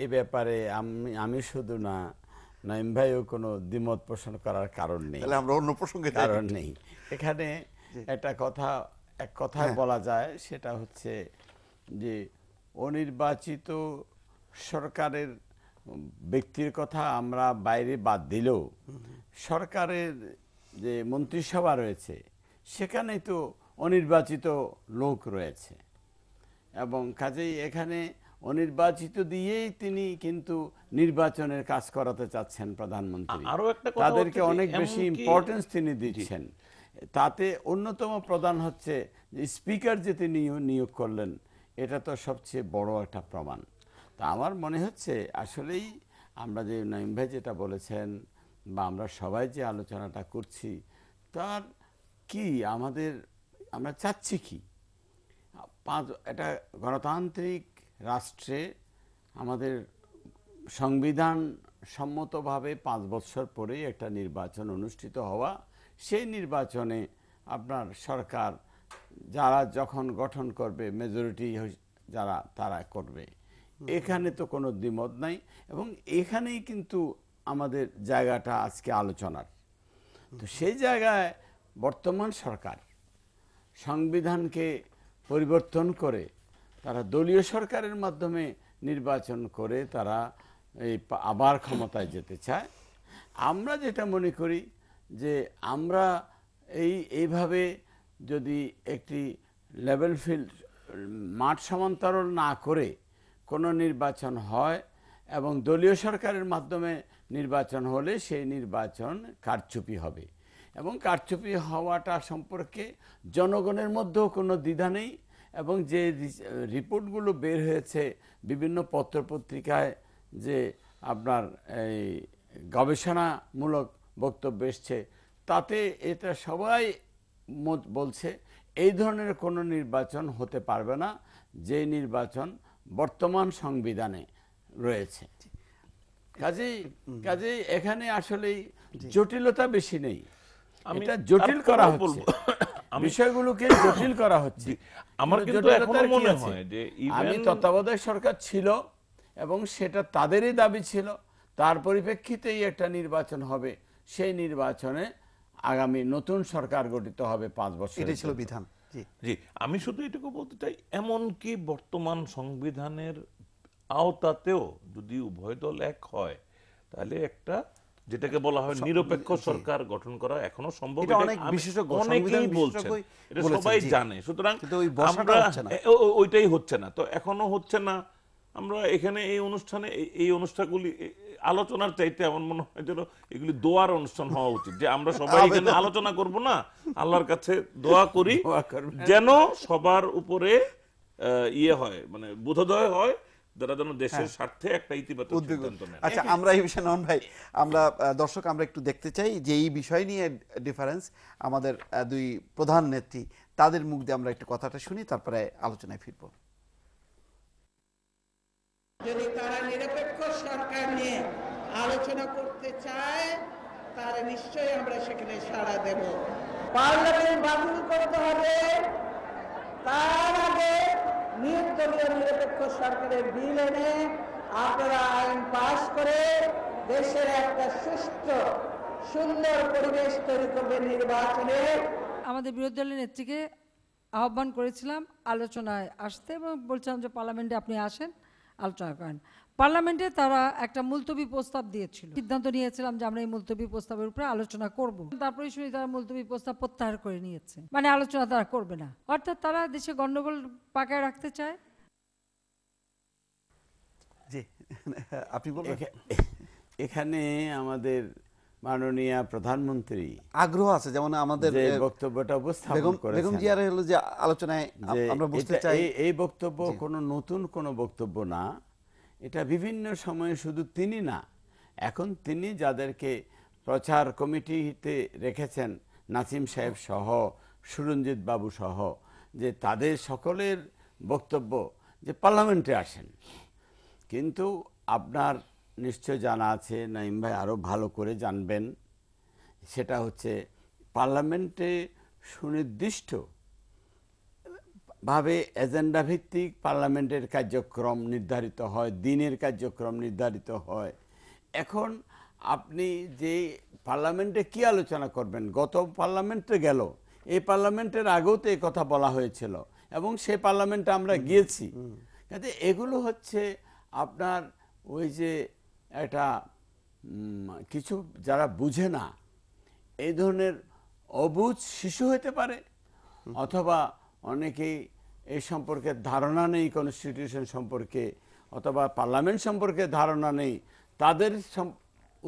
এ ব্যাপারে আমি শুধু না, নাঈম ভাইও কোনো দ্বিমত পোষণ করার কারণ নেই, তাহলে আমরা অন্য প্রসঙ্গে যাই। কারণ নেই। এখানে একটা কথা, এক কথায় বলা যায়, সেটা হচ্ছে যে অনির্বাচিত সরকারের ব্যক্তির কথা আমরা বাইরে বাদ দিলেও সরকারের যে মন্ত্রিসভা রয়েছে সেখানে তো অনির্বাচিত লোক রয়েছে, এবং কাজেই এখানে অনির্বাচিত দিয়েই তিনি কিন্তু নির্বাচনের কাজ করাতে চাচ্ছেন প্রধানমন্ত্রী। আরো একটা কথা তাদেরকে হচ্ছে যে অনেক বেশি এমনকি- ইম্পর্টেন্স তিনি দিচ্ছেন। তাতে অন্যতম প্রধান হচ্ছে যে স্পিকার যে তিনি নিয়োগ করলেন, এটা তো সবচেয়ে বড় একটা প্রমাণ। তা আমার মনে হচ্ছে আসলেই আমরা যে নাঈম ভাই যেটা বলেছেন বা আমরা সবাই যে আলোচনাটা করছি, তার কি আমরা চাচ্ছি কি? এটা গণতান্ত্রিক রাষ্ট্রে আমাদের সংবিধান সম্মতভাবে ৫ বছর পরেই একটা নির্বাচন অনুষ্ঠিত হওয়া, সেই নির্বাচনে আপনার সরকার যারা যখন গঠন করবে, মেজরিটি যারা তারা করবে, এখানে তো কোনো দ্বিমত নাই। এবং এখানেই কিন্তু আমাদের জায়গাটা আজকে আলোচনার। তো সেই জায়গায় বর্তমান সরকার সংবিধানকে পরিবর্তন করে তারা দলীয় সরকারের মাধ্যমে নির্বাচন করে তারা আবার ক্ষমতায় যেতে চায়। আমরা যেটা মনে করি যে আমরা এইভাবে যদি একটি লেভেল ফিল্ড, মাঠ সমান্তরাল না করে কোনো নির্বাচন হয় এবং দলীয় সরকারের মাধ্যমে নির্বাচন হলে সেই নির্বাচন কারচুপি হবে, এবং কারচুপি হওয়াটা সম্পর্কে জনগণের মধ্যেও কোনো দ্বিধা নেই। এবং যে রিপোর্টগুলো বের হয়েছে বিভিন্ন পত্রপত্রিকায়, যে আপনার এই গবেষণামূলক বক্তব্য এসছে, তাতে এটা সবাই বলছে এই ধরনের কোনো নির্বাচন হতে পারবে না যে নির্বাচন বর্তমান সংবিধানে রয়েছে। কাজেই এখানে আসলেই জটিলতা বেশি নেই, এটা জটিল করা হচ্ছে, বিষয়গুলোকে জটিল করা হচ্ছে। আমার কিন্তু এখনো মনে হয় যে আমি তত্ত্বাবধায়ক সরকার ছিল এবং সেটা তাদেরই দাবি ছিল, তার পরিপ্রেক্ষিতেই একটা নির্বাচন হবে, সেই নির্বাচনে আগামী নতুন সরকার গঠিত হবে 5 বছর। এটাই ছিল বিধান। জি, আমি শুধু এটুকু বলতে চাই, এমনকি বর্তমান সংবিধানের আওতাতেও যদি উভয় দল এক হয়, তাহলে একটা যেটাকে বলা হয় নিরপেক্ষ সরকার গঠন করা এখনো সম্ভব। এটা অনেক বিশেষজ্ঞ, সংবিধান বিশেষজ্ঞই এটা বলেছেন, সবাই জি। জানে। সুতরাং কিন্তু ওই বসাটা হচ্ছে না। ওইটাই হচ্ছে না, তো এখনো হচ্ছে না। আমরা এখানে এই অনুষ্ঠানে এই অনুষ্ঠানগুলি আলোচনার চাইতে আমার মনে হয় যেন এগুলি দোয়ার অনুষ্ঠান হওয়া উচিত, যে আমরা সবাই এখানে আলোচনা করব না, আল্লাহর কাছে দোয়া করি যেন সবার উপরে ইয়ে হয়, মানে বোধোদয় হয়, যারা যেন দেশের স্বার্থে একটা ইতিবাচক সিদ্ধান্ত নেয়। আচ্ছা, আমরা এই বিষয়ে নন ভাই, আমরা দর্শক আমরা একটু দেখতে চাই যে এই বিষয় নিয়ে ডিফারেন্স আমাদের দুই প্রধান নেত্রী, তাদের মুখ দিয়ে আমরা একটু কথাটা শুনি, তারপরে আলোচনায় ফিরব। যদি তারা নিরপেক্ষ সরকার নিয়ে আলোচনা করতে চায়, তাহলে নিশ্চয়ই আমরা সেখানে সাড়া দেব। পার্লামেন্ট বাতিল করতে হবে, তার আগে নির্দলীয় নিরপেক্ষ সরকারের বিল এনে আপনারা আইন পাস করে দেশের একটা সুষ্ঠু সুন্দর পরিবেশ তৈরি করবেন নির্বাচনে। আমাদের বিরোধী দলের নেত্রীকে আহ্বান করেছিলাম আলোচনায় আসতে, এবং বলছিলাম যে পার্লামেন্টে আপনি আসেন, আলোচনা করেন। পার্লামেন্টে তারা একটা মুলতবি প্রস্তাব দিয়েছিল, সিদ্ধান্ত নিয়েছিলাম যে আমরা এই মুলতবি প্রস্তাবের উপরে আলোচনা করব। তারপরে শুনি তারা মুলতবি প্রস্তাব প্রত্যাহার করে নিয়েছে, মানে আলোচনা তারা করবে না, অর্থাৎ তারা দেশে গন্ডগোল পাকায় রাখতে চায়। জি, আপনি বলবেন। এখানে আমাদের মাননীয় প্রধানমন্ত্রী আগ্রহ আছে, যেমন আমাদের যে বক্তব্যটা উপস্থাপন করেছেন, বেগম জিয়ার হলো যে আলোচনায় আমরা বুঝতে চাই, এই বক্তব্য কোনো নতুন কোনো বক্তব্য না, এটা বিভিন্ন সময়ে শুধু তিনি না, এখন তিনি যাদেরকে প্রচার কমিটিতে রেখেছেন, নাসিম সাহেব সহ, সুরঞ্জিত বাবু সহ, যে তাদের সকলের বক্তব্য যে পার্লামেন্টে আসেন। কিন্তু আপনার নিশ্চয় জানা আছে, নাঈম ভাই আরও ভালো করে জানবেন, সেটা হচ্ছে পার্লামেন্টে সুনির্দিষ্ট ভাবে এজেন্ডা ভিত্তিক পার্লামেন্টের কার্যক্রম নির্ধারিত হয়, দিনের কার্যক্রম নির্ধারিত হয়। এখন আপনি যে পার্লামেন্টে কি আলোচনা করবেন, গত পার্লামেন্টে গেল, এই পার্লামেন্টের আগেও তো এই কথা বলা হয়েছিল এবং সেই পার্লামেন্টে আমরা গিয়েছি। কাজে এগুলো হচ্ছে আপনার ওই যে একটা কিছু যারা বুঝে না, এই ধরনের অবুঝ শিশু হতে পারে, অথবা অনেকেই এই সম্পর্কে ধারণা নেই, কনস্টিটিউশন সম্পর্কে অথবা পার্লামেন্ট সম্পর্কে ধারণা নেই, তাদের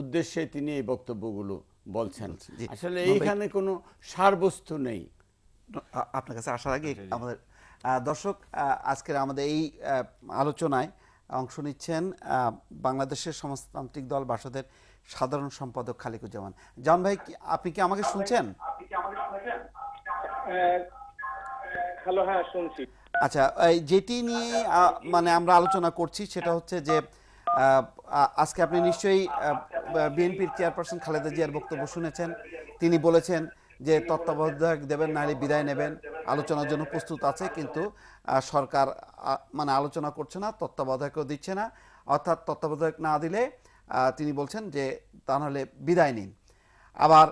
উদ্দেশ্যে তিনি এই বক্তব্যগুলো বলছেন। আসলে এইখানে কোনো সারবস্তু নেই। আপনার কাছে আসার আগে আমাদের দর্শক, আজকের আমাদের এই আলোচনায় অংশ নিচ্ছেন বাংলাদেশের সমাজতান্ত্রিক দল বাসদের সাধারণ সম্পাদক খালিকুজ্জামান। জান ভাই, আপনি কি আমাকে শুনছেন? হ্যালো, হ্যাঁ শুনছি। আচ্ছা, যেটি নিয়ে মানে আমরা আলোচনা করছি সেটা হচ্ছে যে আজকে আপনি নিশ্চয়ই বিএনপির চেয়ারপারসন খালেদা জিয়ার বক্তব্য শুনেছেন। তিনি বলেছেন যে তত্ত্বাবধায়ক দেবেন, নাহলে বিদায় নেবেন, আলোচনার জন্য প্রস্তুত আছে, কিন্তু সরকার মানে আলোচনা করছে না, তত্ত্বাবধায়কও দিচ্ছে না। অর্থাৎ তত্ত্বাবধায়ক না দিলে তিনি বলছেন যে তা নাহলে বিদায় নিন। আবার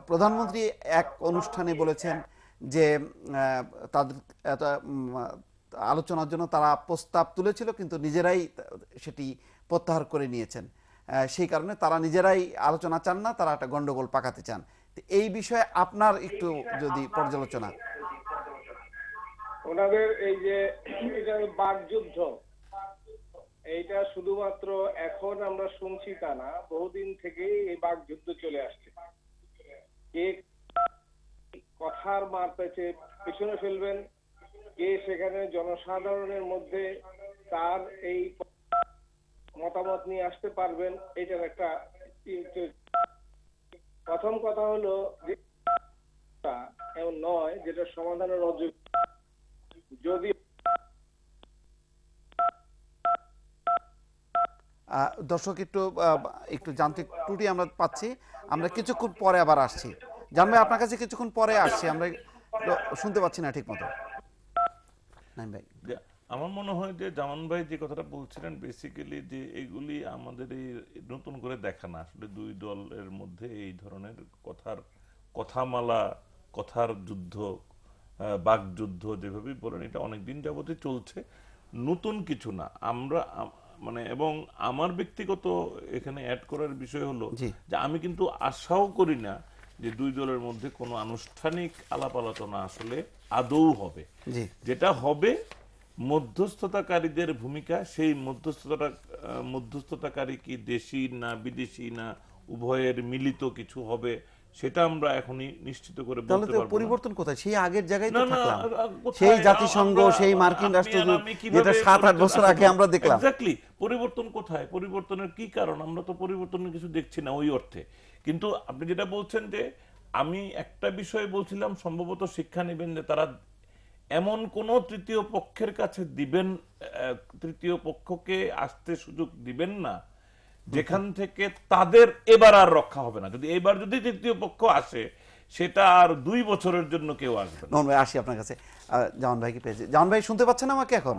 প্রধানমন্ত্রী এক অনুষ্ঠানে বলেছেন যে তাদের আলোচনার জন্য তারা প্রস্তাব তুলেছিল, কিন্তু নিজেরাই সেটি প্রত্যাহার করে নিয়েছেন। সেই কারণে তারা নিজেরাই আলোচনা চান না, তারা একটা গন্ডগোল পাকাতে চান। এই বিষয়ে আপনার একটু যদি পর্যালোচনা। ওনাদের এই যে এটা বাকযুদ্ধ, এইটা শুধুমাত্র এখন আমরা শুনছি তা না, বহুদিন থেকেই এই বাকযুদ্ধ চলে আসছে। কে কথার মার পেছে পিছনে ফেলবেন, কে সেখানে জনসাধারণের মধ্যে তার এই মতামত নিয়ে আসতে পারবেন, এটার একটা প্রথম কথা হলো যে এমন নয় যেটা সমাধানের অযোগ্য। যদি দর্শক একটু যান্ত্রিক ত্রুটি আমরা পাচ্ছি, আমরা কিছুক্ষণ পরে আবার আসছি। জান ভাই, আপনার কাছে কিছুক্ষণ পরে আসছি, আমরা শুনতে পাচ্ছি না ঠিক মতো। ভাই, আমার মনে হয় যে জামান ভাই যে কথাটা বলছিলেন, বেসিক্যালি যে এগুলি আমাদের এই নতুন করে দেখা না, আসলে দুই দলের মধ্যে এই ধরনের কথামালা, কথার যুদ্ধ, বাকযুদ্ধ যেভাবে বলেন, এটা অনেকদিন যাবতই চলছে, নতুন কিছু না। আমরা মানে, এবং আমার ব্যক্তিগত এখানে অ্যাড করার বিষয় হলো যে আমি কিন্তু আশাও করি না যে দুই দলের মধ্যে কোনো আনুষ্ঠানিক আলাপ আলোচনা আসলে আদৌ হবে। যেটা হবে, মধ্যস্থতাকারীদের ভূমিকা, সেই মধ্যস্থতাকারী কি দেশি না বিদেশি না উভয়ের মিলিত কিছু হবে, সেটা আমরা এখনই নিশ্চিত করে বলতে পারবো না। পরিবর্তন কোথায়? সেই আগের জায়গায় তো থাকলাম, সেই জাতিসংঘ, সেই মার্কিন রাষ্ট্রদূত, যেটা 7-8 বছর আগে আমরা দেখলাম। এক্স্যাক্টলি, পরিবর্তন কোথায়? পরিবর্তনের কি কারণ? আমরা তো পরিবর্তনের কিছু দেখছি না ওই অর্থে। কিন্তু আপনি যেটা বলছেন যে, আমি একটা বিষয় বলছিলাম, সম্ভবত শিক্ষা নেবেন যে তারা এমন কোন তৃতীয় পক্ষের কাছে দিবেন, তৃতীয় পক্ষকে আসতে সুযোগ দিবেন না যেখান থেকে তাদের এবার আর রক্ষা হবে না। যদি এবার যদি তৃতীয় পক্ষ আসে, সেটা আর 2 বছরের জন্য কেউ আসবে না। ভাই, আসি আপনার কাছে। জামান ভাই কি পেয়েছে? জামান ভাই শুনতে পাচ্ছেন আমাকে এখন?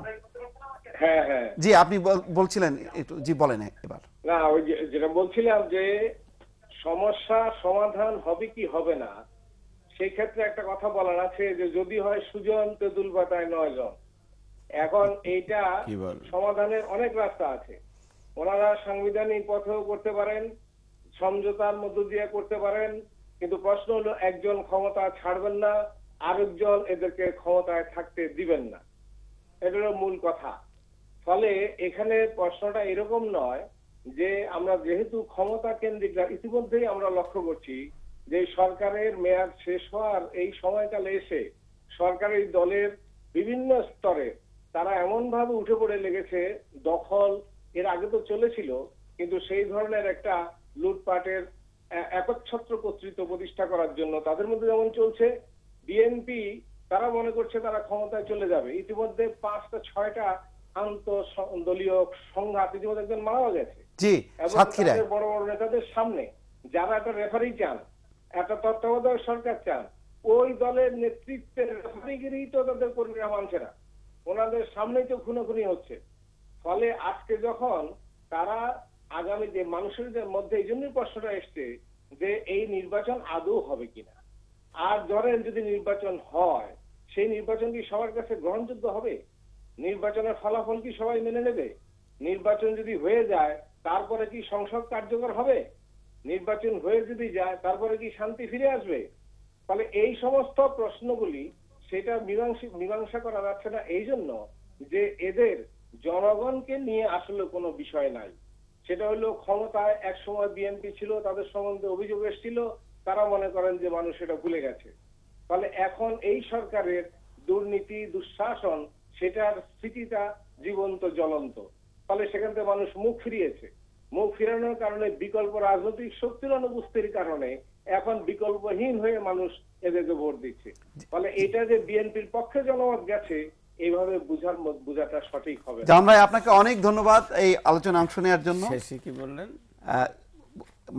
হ্যাঁ হ্যাঁ জি, আপনি বলছিলেন একটু, জি বলেন এবার। না, ওই যেটা বলছিলাম যে সমস্যা সমাধান হবে কি হবে না, সেই ক্ষেত্রে একটা কথা বলার আছে যে যদি হয় সুজন তেঁতুল পাতায় 9 জন। এখন এইটা সমাধানের অনেক রাস্তা আছে। ওনারা সাংবিধানিক পথেও করতে পারেন, সমঝোতার মধ্য দিয়ে করতে পারেন, কিন্তু প্রশ্ন হলো একজন ক্ষমতা ছাড়বেন না, আরেকজন এদেরকে ক্ষমতায় থাকতে দিবেন না। এটা হলো মূল কথা। ফলে এখানে প্রশ্নটা এরকম নয় যে আমরা যেহেতু ক্ষমতা কেন্দ্রিক, ইতিমধ্যেই আমরা লক্ষ্য করছি যে সরকারের মেয়াদ শেষ হওয়ার এই সময়কালে এসে সরকারি দলের বিভিন্ন স্তরে তারা এমন ভাবে উঠে পড়ে লেগেছে, দখল এর আগে তো চলেছিল, কিন্তু সেই ধরনের একটা লুটপাটের একচ্ছত্র কর্তৃত্ব প্রতিষ্ঠা করার জন্য তাদের মধ্যে যেমন চলছে, বিএনপি তারা মনে করছে তারা ক্ষমতায় চলে যাবে। ইতিমধ্যে 5-6টা আন্তঃদলীয় সংঘাত, ইতিমধ্যে একজন মারাও গেছে। বড় বড় নেতাদের সামনে যারা একটা রেফারি চান, একটা তত্ত্বাবধায়ক সরকার চান, ওই দলের নেতৃত্বের রেফারিগিরি তো তাদের কর্মীরা মানছে না, ওনাদের সামনেই তো খুনোখুনি হচ্ছে। ফলে আজকে যখন তারা আগামী যে মানুষের মধ্যে এই জন্যই প্রশ্নটা এসছে যে এই নির্বাচন আদৌ হবে কিনা, আর ধরেন যদি নির্বাচন হয় সেই নির্বাচন কি সবার কাছে গ্রহণযোগ্য হবে? নির্বাচনের ফলাফল কি সবাই মেনে নেবে? নির্বাচন যদি হয়ে যায় তারপরে কি সংসদ কার্যকর হবে? নির্বাচন হয়ে যদি যায় তারপরে কি শান্তি ফিরে আসবে? ফলে এই সমস্ত প্রশ্নগুলি সেটা মীমাংসা করা যাচ্ছে না এই জন্য যে এদের জনগণকে নিয়ে আসলে কোনো বিষয় নাই। সেটা হলো ক্ষমতায় এক সময় বিএনপি ছিল, তাদের সম্বন্ধে অভিযোগ এসেছিল, তারা মনে করেন যে মানুষ এটা ভুলে গেছে। ফলে এখন এই সরকারের দুর্নীতি দুঃশাসন সেটার স্মৃতিটা জীবন্ত জ্বলন্ত। ফলে সেখান থেকে মানুষ মুখ ফিরিয়েছে। মুখ ফিরানোর কারণে বিকল্প রাজনৈতিক শক্তির অনুপস্থিতির কারণে এখন বিকল্পহীন হয়ে মানুষ এদেরকে ভোট দিচ্ছে। ফলে এটা যে বিএনপির পক্ষে জনমত গেছে এইভাবে বোঝাটা সঠিক হবে না। জামান ভাই, আপনাকে অনেক ধন্যবাদ এই আলোচনা অংশ নেওয়ার জন্য। শেষে কি বললেন?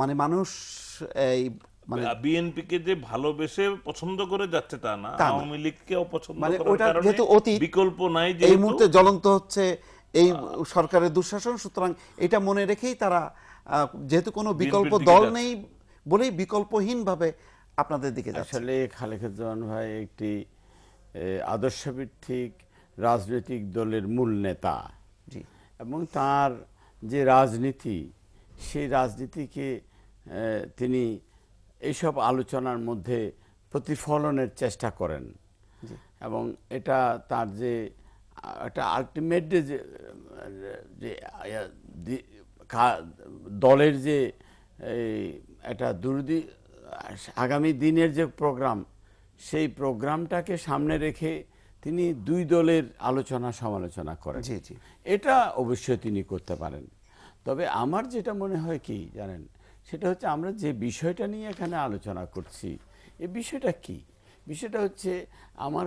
মানে মানুষ এই মানে বিএনপিকে যে ভালোবেসে পছন্দ করে যাচ্ছে তা না, আওয়ামী লীগকেও পছন্দ মানে করার ওটা কারণে যেহেতু অতীত, বিকল্প নাই, এই মুহূর্তে জ্বলন্ত হচ্ছে এই সরকারের দুঃশাসন, সুতরাং এটা মনে রেখেই তারা যেহেতু কোনো বিকল্প দল নেই বলেই বিকল্পহীনভাবে আপনাদের দিকে যাচ্ছে। আসলে খালেকুজ্জামান ভাই একটি আদর্শভিত্তিক রাজনৈতিক দলের মূল নেতা, এবং তার যে রাজনীতি, সেই রাজনীতিকে তিনি এইসব আলোচনার মধ্যে প্রতিফলনের চেষ্টা করেন, এবং এটা তার যে একটা আলটিমেট যে দলের যে একটা আগামী দিনের যে প্রোগ্রাম, সেই প্রোগ্রামটাকে সামনে রেখে তিনি দুই দলের আলোচনা সমালোচনা করেন। এটা অবশ্যই তিনি করতে পারেন। তবে আমার যেটা মনে হয় কি জানেন, সেটা হচ্ছে আমরা যে বিষয়টা নিয়ে এখানে আলোচনা করছি, এই বিষয়টা কি? বিষয়টা হচ্ছে আমার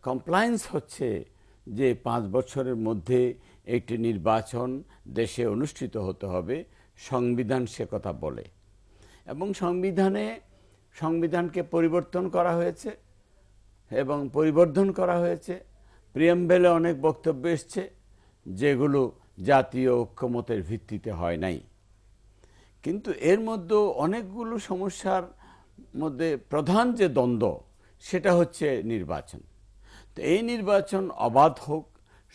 কমপ্লায়েন্স হচ্ছে যে 5 বছরের মধ্যে একটি নির্বাচন দেশে অনুষ্ঠিত হতে হবে, সংবিধান সে কথা বলে, এবং সংবিধানকে পরিবর্তন করা হয়েছে, এবং পরিবর্ধন করা হয়েছে। প্রিয়াম্বেলে অনেক বক্তব্য এসছে যেগুলো জাতীয় ঐক্যমতের ভিত্তিতে হয় নাই, কিন্তু এর মধ্যে অনেকগুলো সমস্যার মধ্যে প্রধান যে দ্বন্দ্ব, সেটা হচ্ছে নির্বাচন। তো এই নির্বাচন অবাধ হোক,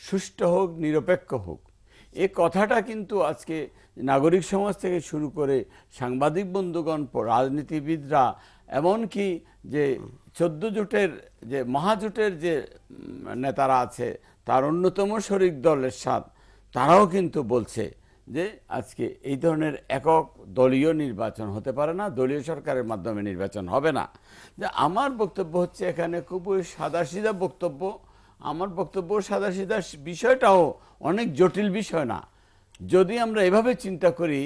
সুষ্ঠু হোক, নিরপেক্ষ হোক, এই কথাটা কিন্তু আজকে নাগরিক সমাজ থেকে শুরু করে সাংবাদিক বন্ধুগণ, রাজনীতিবিদরা, এমনকি যে 14 জোটের যে মহাজোটের যে নেতারা আছে, তার অন্যতম শরিক দল এরশাদ, তারাও কিন্তু বলছে যে আজকে এই ধরনের একক দলীয় নির্বাচন হতে পারে না, দলীয় সরকারের মাধ্যমে নির্বাচন হবে না। যে আমার বক্তব্য হচ্ছে এখানে খুবই সাদাসিধা বক্তব্য। আমার বক্তব্য সাদাসিধা, বিষয়টাও অনেক জটিল বিষয় না। যদি আমরা এভাবে চিন্তা করি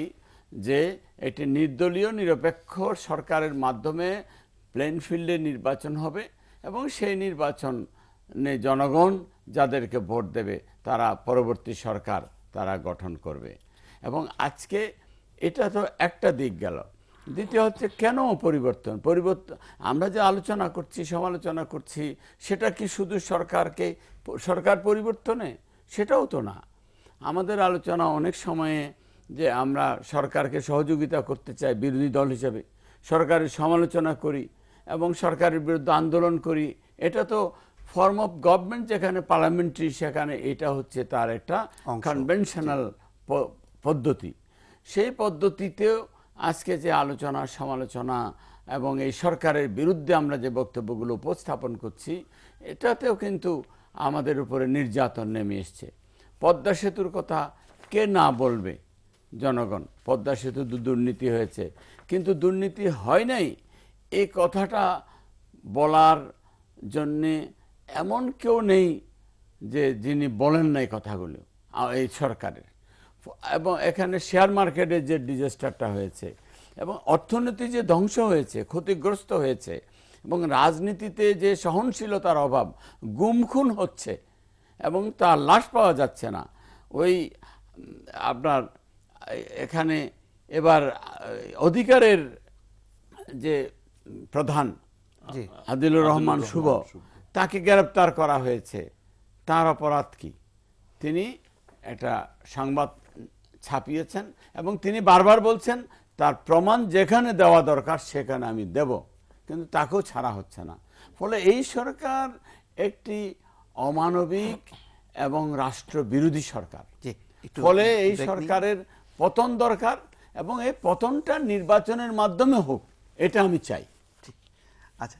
যে একটি নির্দলীয় নিরপেক্ষ সরকারের মাধ্যমে প্লেন ফিল্ডে নির্বাচন হবে, এবং সেই নির্বাচনে জনগণ যাদেরকে ভোট দেবে তারা পরবর্তী সরকার তারা গঠন করবে, এবং আজকে এটা তো একটা দিক গেল। দ্বিতীয় হচ্ছে কেন পরিবর্তন আমরা যে আলোচনা করছি, সমালোচনা করছি, সেটা কি শুধু সরকার পরিবর্তনে? সেটাও তো না। আমাদের আলোচনা অনেক সময়ে যে আমরা সরকারকে সহযোগিতা করতে চাই বিরোধী দল হিসেবে, সরকারের সমালোচনা করি এবং সরকারের বিরুদ্ধে আন্দোলন করি, এটা তো ফর্ম অফ গভর্নমেন্ট, যেখানে পার্লামেন্টারি, সেখানে এটা হচ্ছে তার একটা কনভেনশনাল পদ্ধতি। সেই পদ্ধতিতেও আজকে যে আলোচনা সমালোচনা এবং এই সরকারের বিরুদ্ধে আমরা যে বক্তব্যগুলো উপস্থাপন করছি, এটাতেও কিন্তু আমাদের উপরে নির্যাতন নেমে এসছে। পদ্মা সেতুর কথা কে না বলবে? জনগণ। পদ্মা সেতু দুর্নীতি হয়েছে, কিন্তু দুর্নীতি হয় নাই এই কথাটা বলার জন্যে এমন কেউ নেই যে যিনি বলেন নাই কথাগুলো এই সরকারের। এবং এখানে শেয়ার মার্কেটে যে ডিজাস্টারটা হয়েছে, এবং অর্থনীতি যে ধ্বংস হয়েছে, ক্ষতিগ্রস্ত হয়েছে, এবং রাজনীতিতে যে সহনশীলতার অভাব, গুম খুন হচ্ছে এবং তার লাশ পাওয়া যাচ্ছে না। ওই আপনার এখানে এবার অধিকারের যে প্রধান জি। আদিলুর রহমান শুভ, তাকে গ্রেপ্তার করা হয়েছে। তার অপরাধ কি? তিনি একটা সংবাদ ছাপিয়েছেন এবং তিনি বারবার বলছেন তার প্রমাণ যেখানে দেওয়া দরকার সেখানে আমি দেব, কিন্তু তাকেও ছাড়া হচ্ছে না। ফলে এই সরকার একটি অমানবিক এবং রাষ্ট্রবিরোধী সরকার। জি, একটু ফলে এই break নিই। সরকারের পতন দরকার এবং এই পতনটা নির্বাচনের মাধ্যমে হোক, এটা আমি চাই। আচ্ছা